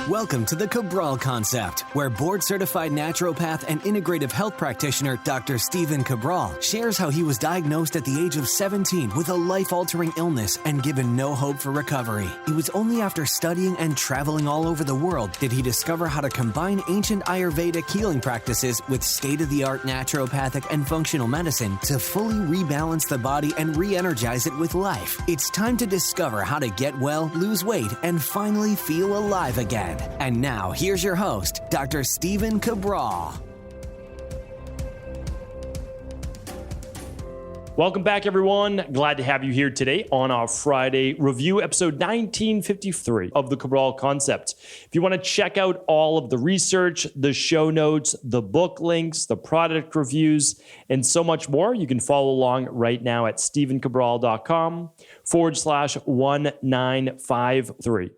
Welcome to the Cabral Concept, where board-certified naturopath and integrative health practitioner Dr. Stephen Cabral shares how he was diagnosed at the age of 17 with a life-altering illness and given no hope for recovery. It was only after studying and traveling all over the world did he discover how to combine ancient Ayurvedic healing practices with state-of-the-art naturopathic and functional medicine to fully rebalance the body and re-energize it with life. It's time to discover how to get well, lose weight, and finally feel alive again. And now, here's your host, Dr. Stephen Cabral. Welcome back, everyone. Glad to have you here today on our Friday review, episode 1953 of the Cabral Concept. If you want to check out all of the research, the show notes, the book links, the product reviews, and so much more, you can follow along right now at stephencabral.com/1953.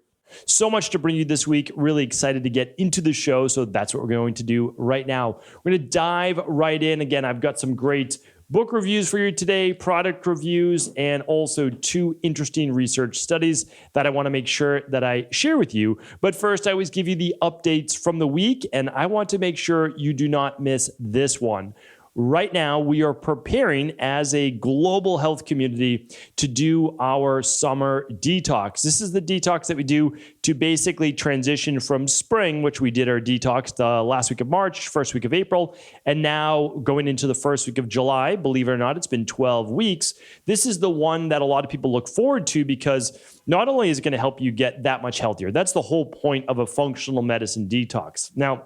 So much to bring you this week. Really excited to get into the show. So that's what we're going to do right now. We're going to dive right in. Again, I've got some great book reviews for you today, product reviews, and also two interesting research studies that I want to make sure that I share with you. But first, I always give you the updates from the week, and I want to make sure you do not miss this one. Right now, we are preparing as a global health community to do our summer detox. This is the detox that we do to basically transition from spring, which we did our detox the last week of March, first week of April, and now going into the first week of July. Believe it or not, it's been 12 weeks. This is the one that a lot of people look forward to because not only is it going to help you get that much healthier, that's the whole point of a functional medicine detox. Now,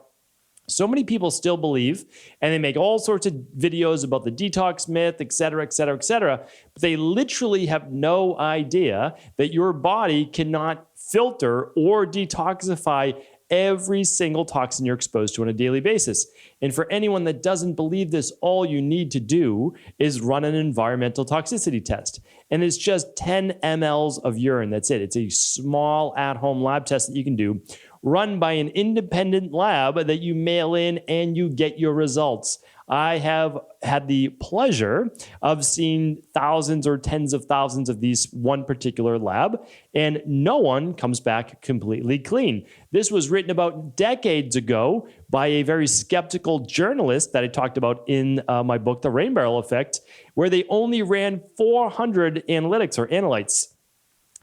so many people still believe, and they make all sorts of videos about the detox myth, et cetera, but they literally have no idea that your body cannot filter or detoxify every single toxin you're exposed to on a daily basis. And for anyone that doesn't believe this, all you need to do is run an environmental toxicity test. And it's just 10 mLs of urine. That's it. It's a small at-home lab test that you can do, run by an independent lab that you mail in and you get your results. I have had the pleasure of seeing thousands or tens of thousands of these one particular lab, and no one comes back completely clean. This was written about decades ago by a very skeptical journalist that I talked about in my book, The Rain Barrel Effect, where they only ran 400 analytics or analytes.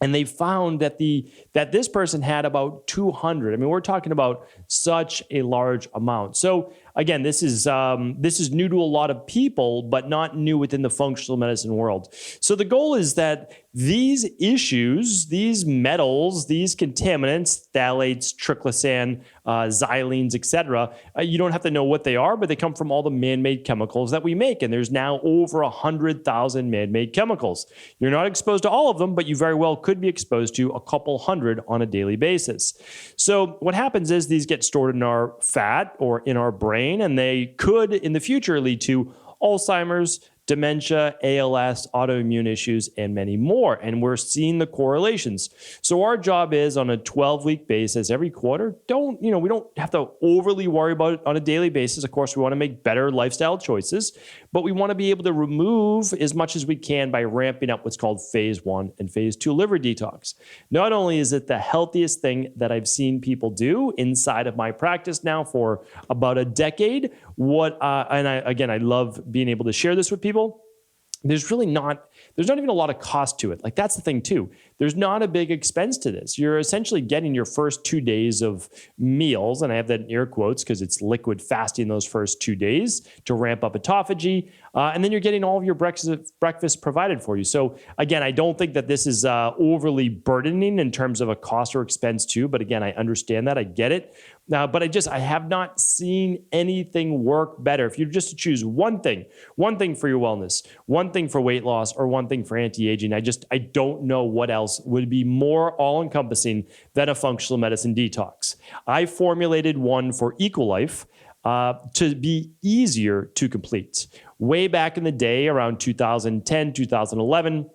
And they found that this person had about 200. I mean, we're talking about such a large amount. So again, this is new to a lot of people, but not new within the functional medicine world. So the goal is that these issues, these metals, these contaminants, phthalates, triclosan, xylenes, etc., you don't have to know what they are, but they come from all the man-made chemicals that we make. And there's now over 100,000 man-made chemicals. You're not exposed to all of them, but you very well could be exposed to a couple hundred on a daily basis. So what happens is these get stored in our fat or in our brain, and they could in the future lead to Alzheimer's, dementia, ALS, autoimmune issues, and many more. And we're seeing the correlations. So our job is on a 12-week basis every quarter. We don't have to overly worry about it on a daily basis. Of course, we want to make better lifestyle choices, but we want to be able to remove as much as we can by ramping up what's called phase 1 and phase 2 liver detox. Not only is it the healthiest thing that I've seen people do inside of my practice now for about a decade, I love being able to share this with people. There's not even a lot of cost to it. Like, that's the thing too. There's not a big expense to this. You're essentially getting your first 2 days of meals, and I have that in air quotes because it's liquid fasting those first 2 days to ramp up autophagy. And then you're getting all of your breakfast provided for you. So again, I don't think that this is overly burdening in terms of a cost or expense too. But again, I understand that. I get it. But I have not seen anything work better. If you're just to choose one thing for your wellness, one thing for weight loss, or one thing for anti-aging, I don't know what else would be more all-encompassing than a functional medicine detox. I formulated one for Equilife to be easier to complete. Way back in the day, around 2010, 2011,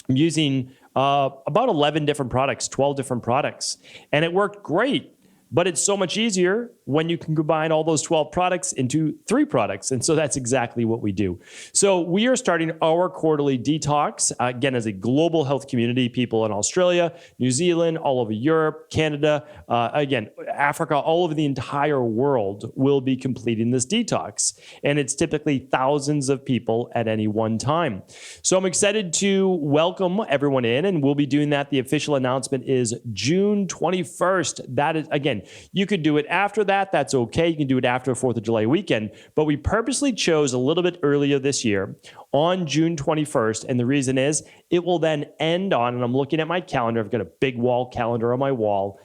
I'm using about 11 different products, 12 different products, and it worked great. But it's so much easier when you can combine all those 12 products into 3 products. And so that's exactly what we do. So we are starting our quarterly detox, again, as a global health community, people in Australia, New Zealand, all over Europe, Canada, again, Africa, all over the entire world will be completing this detox. And it's typically thousands of people at any one time. So I'm excited to welcome everyone in, and we'll be doing that. The official announcement is June 21st. That is, again, you could do it after that. That's okay. You can do it after 4th of July weekend. But we purposely chose a little bit earlier this year on June 21st. And the reason is it will then end on, and I'm looking at my calendar. I've got a big wall calendar on my wall.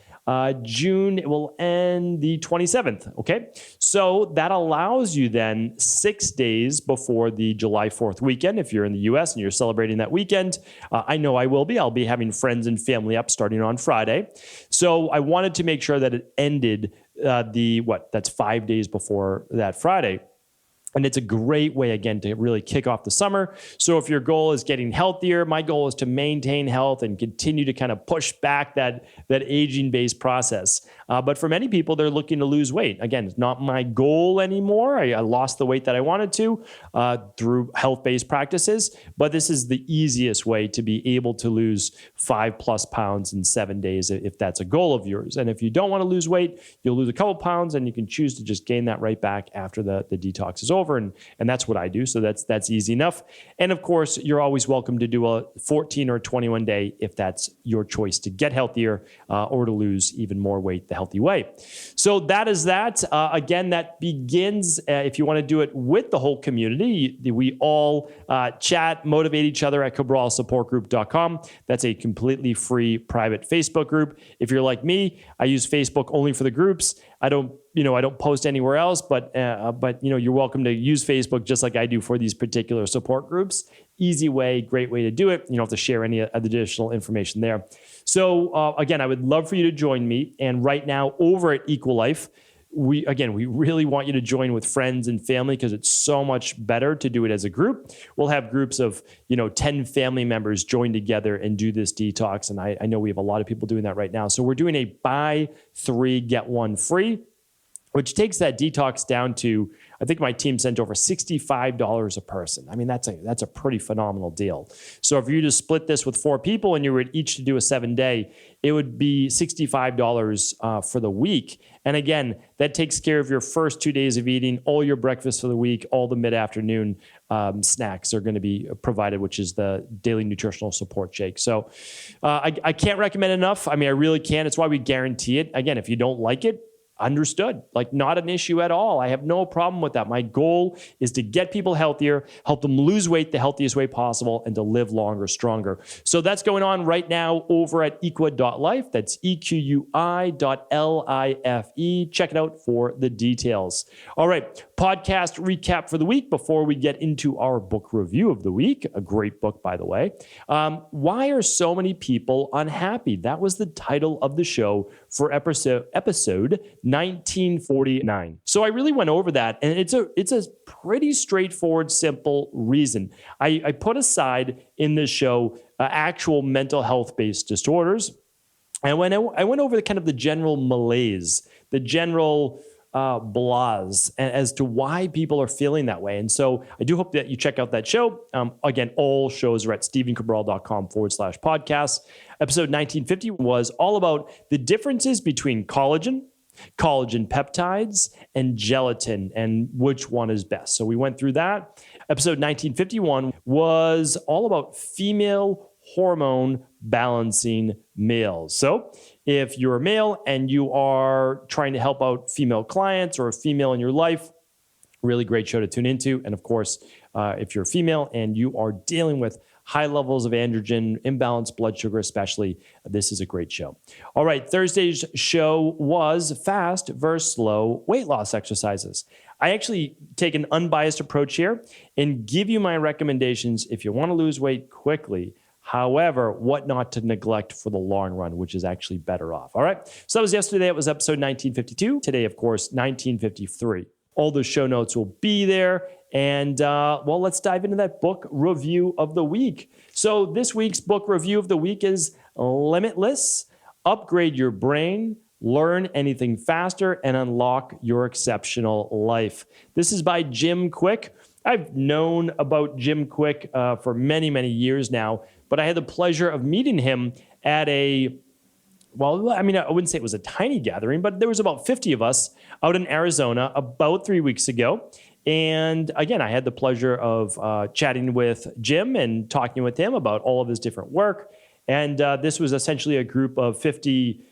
June, it will end the 27th. Okay. So that allows you then 6 days before the July 4th weekend. If you're in the US and you're celebrating that weekend, I know I will be. I'll be having friends and family up starting on Friday. So I wanted to make sure that it ended that's 5 days before that Friday. And it's a great way, again, to really kick off the summer. So if your goal is getting healthier, my goal is to maintain health and continue to kind of push back that aging-based process. But for many people, they're looking to lose weight. Again, it's not my goal anymore. I lost the weight that I wanted to through health-based practices. But this is the easiest way to be able to lose 5+ pounds in 7 days if that's a goal of yours. And if you don't want to lose weight, you'll lose a couple pounds and you can choose to just gain that right back after the detox is over. And that's what I do. So that's easy enough. And of course, you're always welcome to do a 14 or 21 day if that's your choice to get healthier or to lose even more weight the healthy way. So that is that. Again, that begins if you want to do it with the whole community. We all chat, motivate each other at cabralsupportgroup.com. That's a completely free private Facebook group. If you're like me, I use Facebook only for the groups. I don't post anywhere else, but you're welcome to use Facebook just like I do for these particular support groups. Easy way, great way to do it. You don't have to share any additional information there. So again, I would love for you to join me. And right now over at Equal Life, we really want you to join with friends and family because it's so much better to do it as a group. We'll have groups of 10 family members join together and do this detox. And I know we have a lot of people doing that right now. So we're doing a buy 3, get 1 free, which takes that detox down to, I think my team sent over $65 a person. I mean, that's a pretty phenomenal deal. So if you just split this with 4 people and you were each to do a 7-day, it would be $65 for the week. And again, that takes care of your first 2 days of eating, all your breakfast for the week, all the mid-afternoon snacks are going to be provided, which is the daily nutritional support shake. So I can't recommend enough. I mean, I really can't. It's why we guarantee it. Again, if you don't like it, understood. Like, not an issue at all. I have no problem with that. My goal is to get people healthier, help them lose weight the healthiest way possible, and to live longer, stronger. So that's going on right now over at equi.life. That's EQUI.LIFE. Check it out for the details. All right. Podcast recap for the week before we get into our book review of the week. A great book, by the way. Why are so many people unhappy? That was the title of the show for episode 1949. So I really went over that, and it's a pretty straightforward, simple reason. I put aside in this show actual mental health-based disorders, and when I went over the general malaise, the general blahs as to why people are feeling that way. And so I do hope that you check out that show. Again, all shows are at stephencabral.com/podcast. Episode 1950 was all about the differences between collagen peptides, and gelatin, and which one is best. So we went through that. Episode 1951 was all about female hormone balancing males. So if you're a male and you are trying to help out female clients or a female in your life, really great show to tune into. And of course, if you're a female and you are dealing with high levels of androgen, imbalanced blood sugar especially, this is a great show. All right, Thursday's show was fast versus slow weight loss exercises. I actually take an unbiased approach here and give you my recommendations if you want to lose weight quickly. However, what not to neglect for the long run, which is actually better off. All right, so that was yesterday. It was episode 1952. Today, of course, 1953. All the show notes will be there. And let's dive into that book review of the week. So this week's book review of the week is Limitless, Upgrade Your Brain, Learn anything faster and unlock your exceptional life. This is by Jim Kwik. I've known about Jim Kwik for many, many years now, but I had the pleasure of meeting him at I wouldn't say it was a tiny gathering, but there was about 50 of us out in Arizona about 3 weeks ago. And again, I had the pleasure of chatting with Jim and talking with him about all of his different work. And this was essentially a group of 50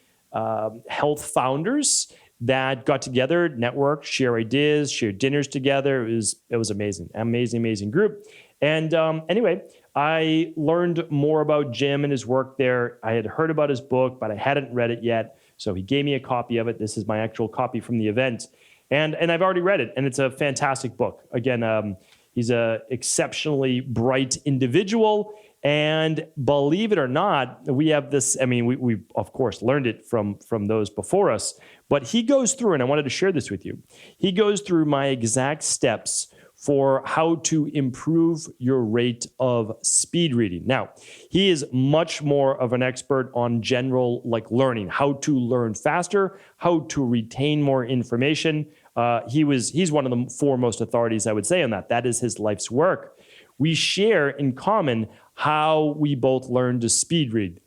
health founders that got together, networked, share ideas, share dinners together. It was amazing group. And anyway, I learned more about Jim and his work there. I had heard about his book, but I hadn't read it yet. So he gave me a copy of it. This is my actual copy from the event. And I've already read it, and it's a fantastic book. Again, he's an exceptionally bright individual. And believe it or not, we have this, we of course learned it from those before us, but he goes through, and I wanted to share this with you. He goes through my exact steps for how to improve your rate of speed reading. Now, he is much more of an expert on general learning, how to learn faster, how to retain more information. He's one of the foremost authorities, I would say, on that. That is his life's work. We share in common how we both learn to speed read.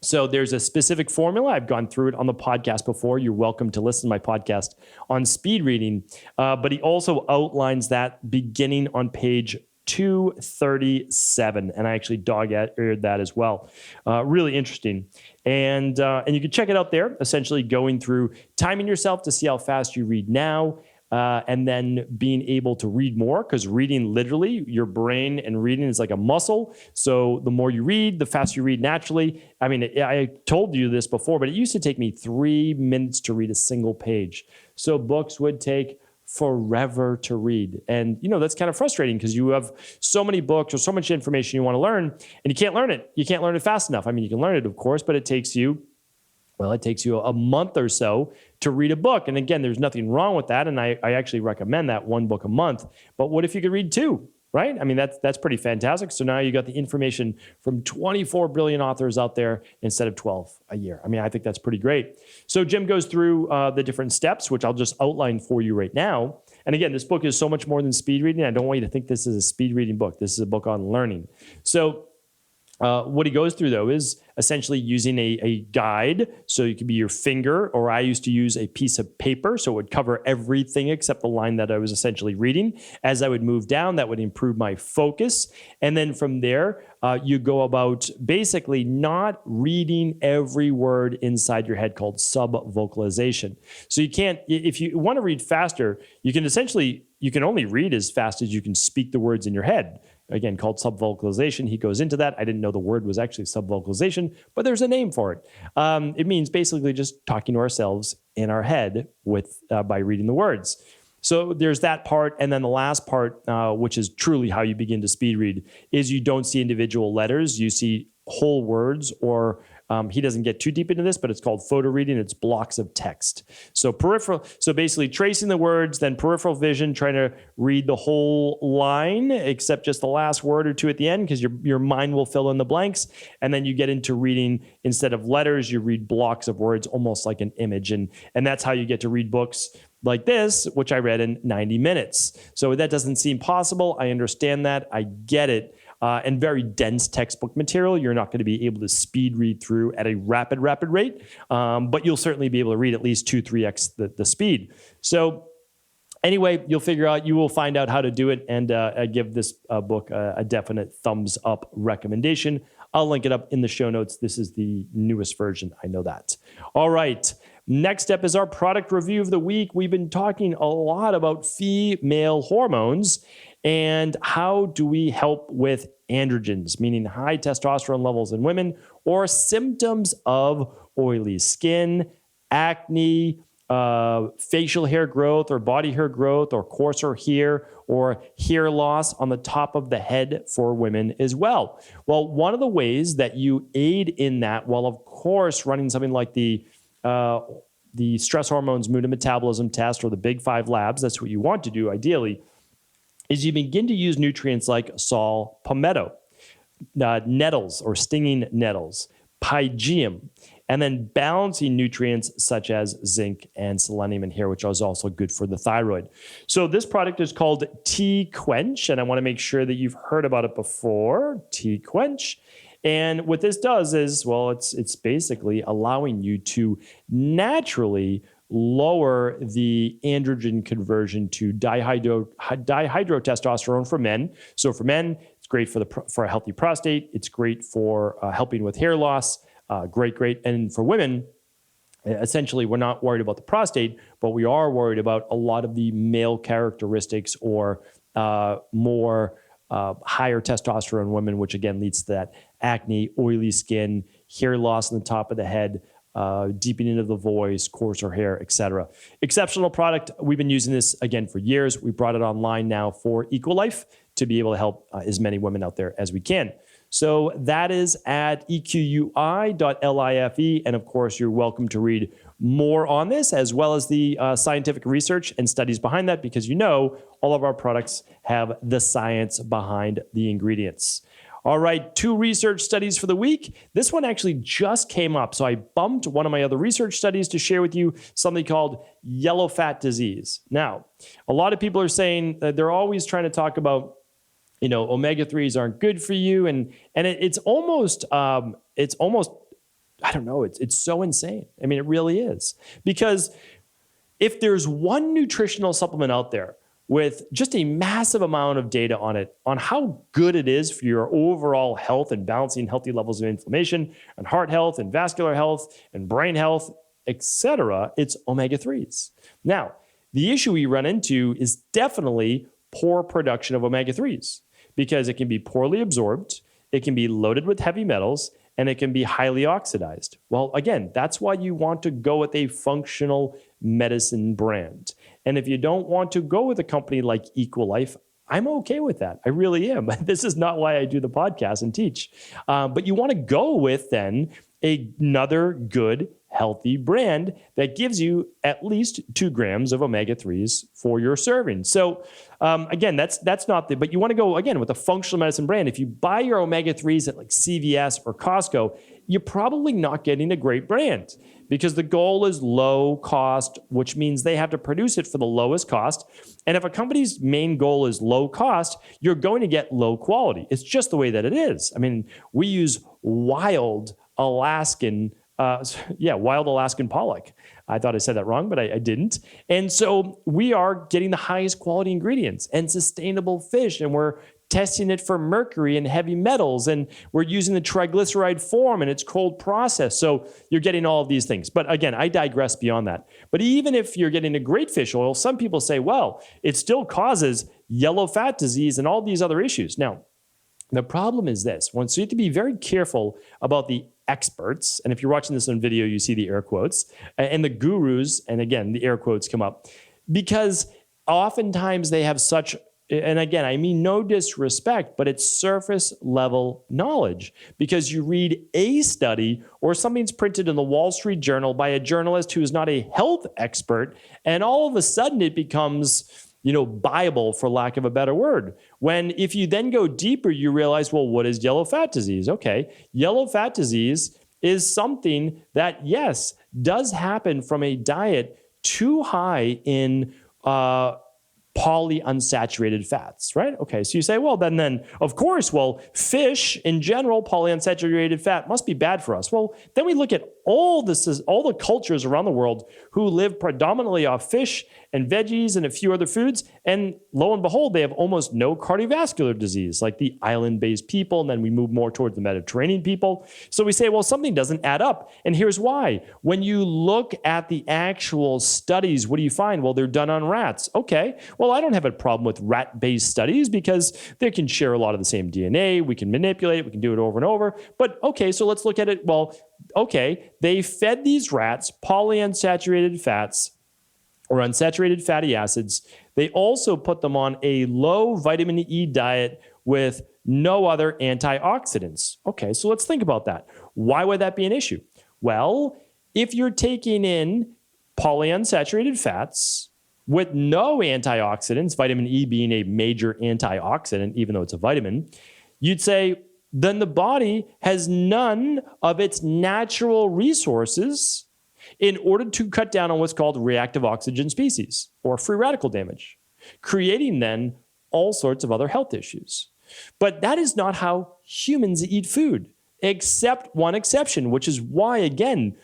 So there's a specific formula. I've gone through it on the podcast before. You're welcome to listen to my podcast on speed reading. But he also outlines that beginning on page 237. And I actually dog-eared that as well. Really interesting. And you can check it out there, essentially going through timing yourself to see how fast you read now. And then being able to read more, because reading literally, your brain and reading is like a muscle. So the more you read, the faster you read naturally. I told you this before, but it used to take me 3 minutes to read a single page. So books would take forever to read. And, that's kind of frustrating because you have so many books or so much information you want to learn, and you can't learn it. You can't learn it fast enough. You can learn it, of course, but it takes you a month or so to read a book. And again, there's nothing wrong with that. And I actually recommend that 1 book a month. But what if you could read 2, right? That's pretty fantastic. So now you got the information from 24 brilliant authors out there instead of 12 a year. I think that's pretty great. So Jim goes through the different steps, which I'll just outline for you right now. And again, this book is so much more than speed reading. I don't want you to think this is a speed reading book. This is a book on learning. So what he goes through, though, is essentially using a guide. So it could be your finger, or I used to use a piece of paper. So it would cover everything except the line that I was essentially reading. As I would move down, that would improve my focus. And then from there, you go about basically not reading every word inside your head, called sub-vocalization. So you can't, if you want to read faster, you can only read as fast as you can speak the words in your head. Again, called subvocalization. He goes into that. I didn't know the word was actually subvocalization, but there's a name for it. It means basically just talking to ourselves in our head by reading the words. So there's that part. And then the last part, which is truly how you begin to speed read, is you don't see individual letters. You see whole words, or he doesn't get too deep into this, but it's called photo reading. It's blocks of text. So basically tracing the words, then peripheral vision, trying to read the whole line, except just the last word or two at the end, because your mind will fill in the blanks. And then you get into reading, instead of letters, you read blocks of words, almost like an image. And that's how you get to read books like this, which I read in 90 minutes. So that doesn't seem possible. I understand that. I get it. And very dense textbook material, you're not going to be able to speed read through at a rapid rate, but you'll certainly be able to read at least 2-3x the speed. So anyway, you will find out how to do it, and I give this book a definite thumbs up recommendation. I'll link it up in the show notes. This is the newest version. I know that. All right. Next step is our product review of the week. We've been talking a lot about female hormones and how do we help with androgens, meaning high testosterone levels in women, or symptoms of oily skin, acne, facial hair growth or body hair growth, or coarser hair, or hair loss on the top of the head for women as well. Well, one of the ways that you aid in that, while of course running something like the stress hormones, mood and metabolism test, or the Big 5 labs, that's what you want to do ideally, is you begin to use nutrients like saw palmetto, nettles or stinging nettles, pygeum, and then balancing nutrients such as zinc and selenium in here, which is also good for the thyroid. So this product is called T-Quench, and I want to make sure that you've heard about it before. T-Quench. And what this does is, well, it's basically allowing you to naturally lower the androgen conversion to dihydrotestosterone for men. So for men, it's great for a healthy prostate. It's great for helping with hair loss. Great. And for women, essentially, we're not worried about the prostate, but we are worried about a lot of the male characteristics or more higher testosterone women, which again leads to that acne, oily skin, hair loss on the top of the head, deepening of the voice, coarser hair, etc. Exceptional product. We've been using this again for years. We brought it online now for EqualLife to be able to help as many women out there as we can. So that is at equi.life. And of course, you're welcome to read more on this, as well as the scientific research and studies behind that, because all of our products have the science behind the ingredients. All right, 2 research studies for the week. This one actually just came up. So I bumped one of my other research studies to share with you, something called yellow fat disease. Now, a lot of people are saying that they're always trying to talk about omega-3s aren't good for you. And it's almost, I don't know, it's so insane. I mean, it really is. Because if there's one nutritional supplement out there with just a massive amount of data on it, on how good it is for your overall health and balancing healthy levels of inflammation and heart health and vascular health and brain health, etc., it's omega-3s. Now, the issue we run into is definitely poor production of omega-3s, because it can be poorly absorbed, it can be loaded with heavy metals, and it can be highly oxidized. Well, again, that's why you want to go with a functional medicine brand. And if you don't want to go with a company like EqualLife, I'm okay with that. I really am. This is not why I do the podcast and teach. But you want to go with then another good, healthy brand that gives you at least 2 grams of omega-3s for your serving. So again, that's not but you want to go again with a functional medicine brand. If you buy your omega-3s at like CVS or Costco, you're probably not getting a great brand, because the goal is low cost, which means they have to produce it for the lowest cost. And if a company's main goal is low cost, you're going to get low quality. It's just the way that it is. I mean, we use wild Alaskan pollock. I thought I said that wrong, but I didn't. And so we are getting the highest quality ingredients and sustainable fish, and we're testing it for mercury and heavy metals, and we're using the triglyceride form, and it's cold processed. So you're getting all of these things. But again, I digress beyond that. But even if you're getting a great fish oil, some people say, well, it still causes yellow fat disease and all these other issues. Now, the problem is this. So you have to be very careful about the experts. And if you're watching this on video, you see the air quotes, and the gurus. And again, the air quotes come up, because oftentimes they have such, and again, I mean no disrespect, but it's surface level knowledge, because you read a study or something's printed in the Wall Street Journal by a journalist who is not a health expert, and all of a sudden it becomes, Bible, for lack of a better word. When if you then go deeper, you realize, well, what is yellow fat disease? Okay, yellow fat disease is something that, yes, does happen from a diet too high in polyunsaturated fats, right? Okay, so you say, well, then of course, fish in general, polyunsaturated fat must be bad for us. Well, then we look at all the cultures around the world who live predominantly off fish and veggies and a few other foods, and lo and behold, they have almost no cardiovascular disease, like the island-based people, and then we move more towards the Mediterranean people. So we say, well, something doesn't add up, and here's why. When you look at the actual studies, what do you find? Well, they're done on rats. Okay, well, I don't have a problem with rat-based studies, because they can share a lot of the same DNA, we can manipulate it, we can do it over and over, but okay, so let's look at it. Well, okay, they fed these rats polyunsaturated fats or unsaturated fatty acids. They also put them on a low vitamin E diet with no other antioxidants. Okay, so let's think about that. Why would that be an issue? Well, if you're taking in polyunsaturated fats with no antioxidants, vitamin E being a major antioxidant, even though it's a vitamin, you'd say, then the body has none of its natural resources in order to cut down on what's called reactive oxygen species or free radical damage, creating then all sorts of other health issues. But that is not how humans eat food, except one exception, which is why, again,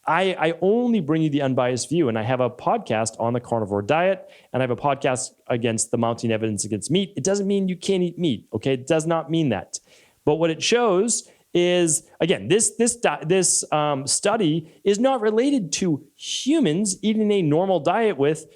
I only bring you the unbiased view. And I have a podcast on the carnivore diet, and I have a podcast against the mounting evidence against meat. It doesn't mean you can't eat meat, okay? It does not mean that. But what it shows is, again, this study is not related to humans eating a normal diet with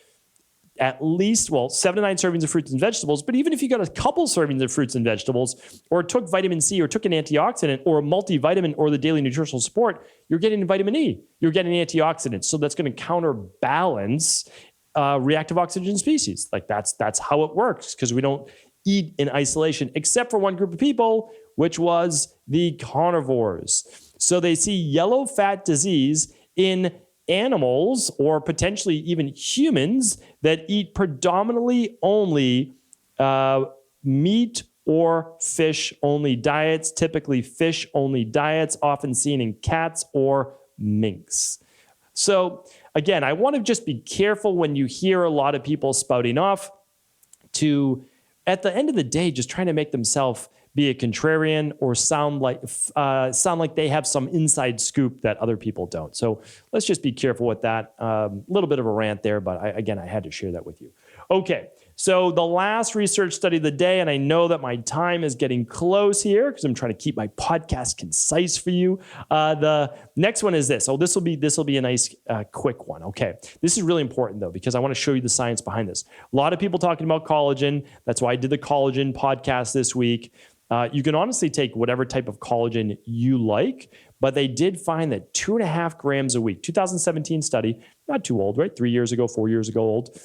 at least, 7 to 9 servings of fruits and vegetables. But even if you got a couple servings of fruits and vegetables, or took vitamin C, or took an antioxidant, or a multivitamin, or the daily nutritional support, you're getting vitamin E. You're getting antioxidants. So that's going to counterbalance reactive oxygen species. Like that's how it works, because we don't eat in isolation, except for one group of people, which was the carnivores. So they see yellow fat disease in animals, or potentially even humans, that eat predominantly only meat or fish only diets, typically fish only diets, often seen in cats or minks. So again, I want to just be careful when you hear a lot of people spouting off to, at the end of the day, just trying to make themselves be a contrarian or sound like they have some inside scoop that other people don't. So let's just be careful with that. A little bit of a rant there, but I had to share that with you. Okay, so the last research study of the day, and I know that my time is getting close here because I'm trying to keep my podcast concise for you. The next one is this. Oh, this will be a nice quick one. Okay, this is really important though, because I want to show you the science behind this. A lot of people talking about collagen. That's why I did the collagen podcast this week. You can honestly take whatever type of collagen you like, but they did find that 2.5 grams a week, 2017 study, not too old, right? 3 years ago, 4 years ago old,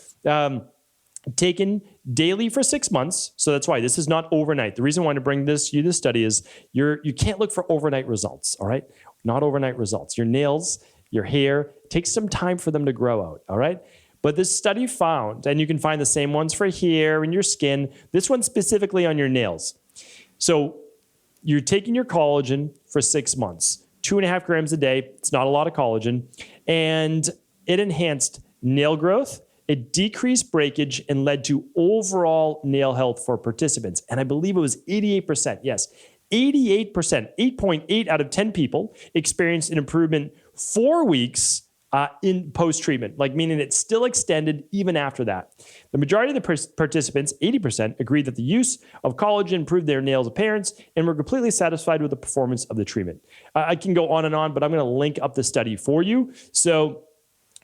taken daily for 6 months. So that's why this is not overnight. The reason I want to bring this study is you can't look for overnight results, all right? Not overnight results. Your nails, your hair, takes some time for them to grow out, all right? But this study found, and you can find the same ones for hair and your skin, this one specifically on your nails. So you're taking your collagen for 6 months, 2.5 grams a day. It's not a lot of collagen. And it enhanced nail growth. It decreased breakage and led to overall nail health for participants. And I believe it was 88%. Yes, 88%, 8.8 out of 10 people experienced an improvement 4 weeks in post-treatment, like meaning it still extended even after that. The majority of the participants, 80%, agreed that the use of collagen improved their nails' appearance and were completely satisfied with the performance of the treatment. I can go on and on, but I'm going to link up the study for you. So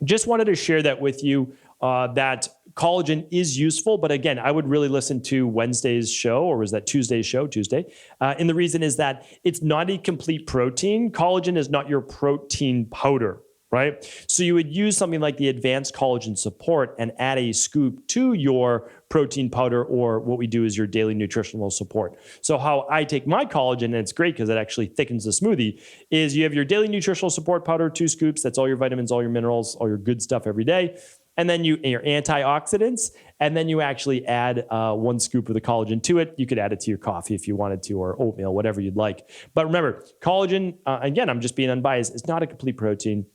just wanted to share that with you, that collagen is useful. But again, I would really listen to Wednesday's show, or was that Tuesday's show? Tuesday. And the reason is that it's not a complete protein. Collagen is not your protein powder. Right? So you would use something like the advanced collagen support and add a scoop to your protein powder, or what we do is your daily nutritional support. So how I take my collagen, and it's great because it actually thickens the smoothie, is you have your daily nutritional support powder, 2 scoops. That's all your vitamins, all your minerals, all your good stuff every day. And then your antioxidants, and then you actually add 1 scoop of the collagen to it. You could add it to your coffee if you wanted to, or oatmeal, whatever you'd like. But remember, collagen, again, I'm just being unbiased, it's not a complete protein.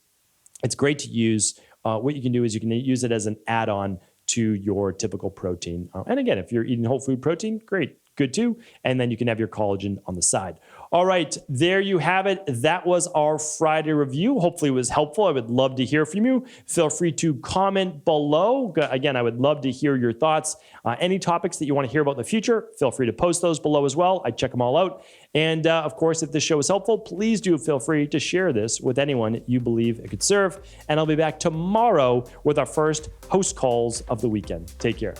It's great to use. What you can do is you can use it as an add-on to your typical protein. And again, if you're eating whole food protein, great, good too. And then you can have your collagen on the side. All right, there you have it. That was our Friday review. Hopefully it was helpful. I would love to hear from you. Feel free to comment below. Again, I would love to hear your thoughts. Any topics that you want to hear about in the future, feel free to post those below as well. I check them all out. And of course, if this show is helpful, please do feel free to share this with anyone you believe it could serve. And I'll be back tomorrow with our first host calls of the weekend. Take care.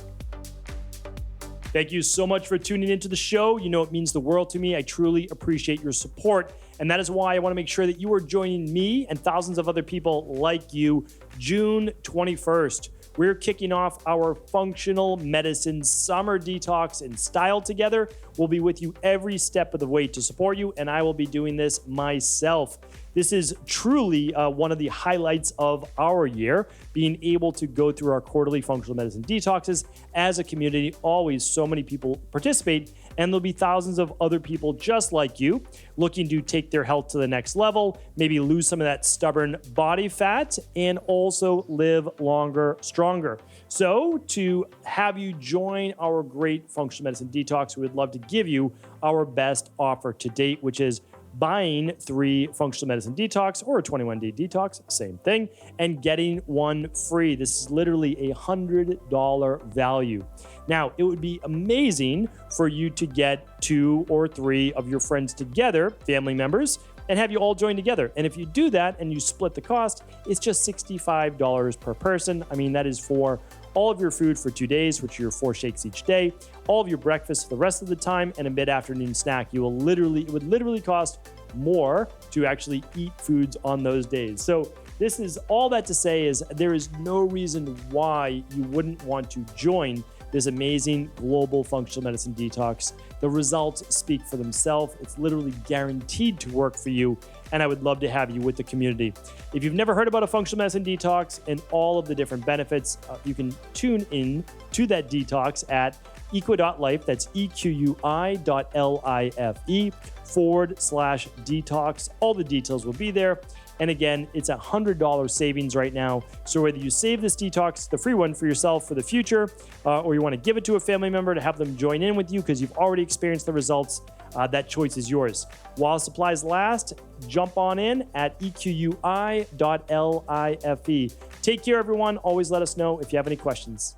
Thank you so much for tuning into the show. You know it means the world to me. I truly appreciate your support. And that is why I want to make sure that you are joining me and thousands of other people like you June 21st. We're kicking off our functional medicine summer detox and style together. We'll be with you every step of the way to support you, and I will be doing this myself. This is truly one of the highlights of our year, being able to go through our quarterly functional medicine detoxes as a community. Always so many people participate, and there'll be thousands of other people just like you looking to take their health to the next level, maybe lose some of that stubborn body fat, and also live longer, stronger. So to have you join our great functional medicine detox, we would love to give you our best offer to date, which is buying 3 functional medicine detox or a 21-day detox, same thing, and getting 1 free. This is literally a $100 value. Now, it would be amazing for you to get 2 or 3 of your friends together, family members, and have you all join together. And if you do that and you split the cost, it's just $65 per person. I mean, that is for all of your food for 2 days, which are your 4 shakes each day, all of your breakfast the rest of the time, and a mid-afternoon snack. It would literally cost more to actually eat foods on those days. So this is all that to say is there is no reason why you wouldn't want to join this amazing global functional medicine detox. The results speak for themselves. It's literally guaranteed to work for you, and I would love to have you with the community. If you've never heard about a functional medicine detox and all of the different benefits, you can tune in to that detox at equi.life. That's equi.life/detox. All the details will be there. And again, it's a $100 savings right now. So whether you save this detox, the free one for yourself for the future, or you want to give it to a family member to have them join in with you because you've already experienced the results, that choice is yours. While supplies last, jump on in at equi.life. Take care, everyone. Always let us know if you have any questions.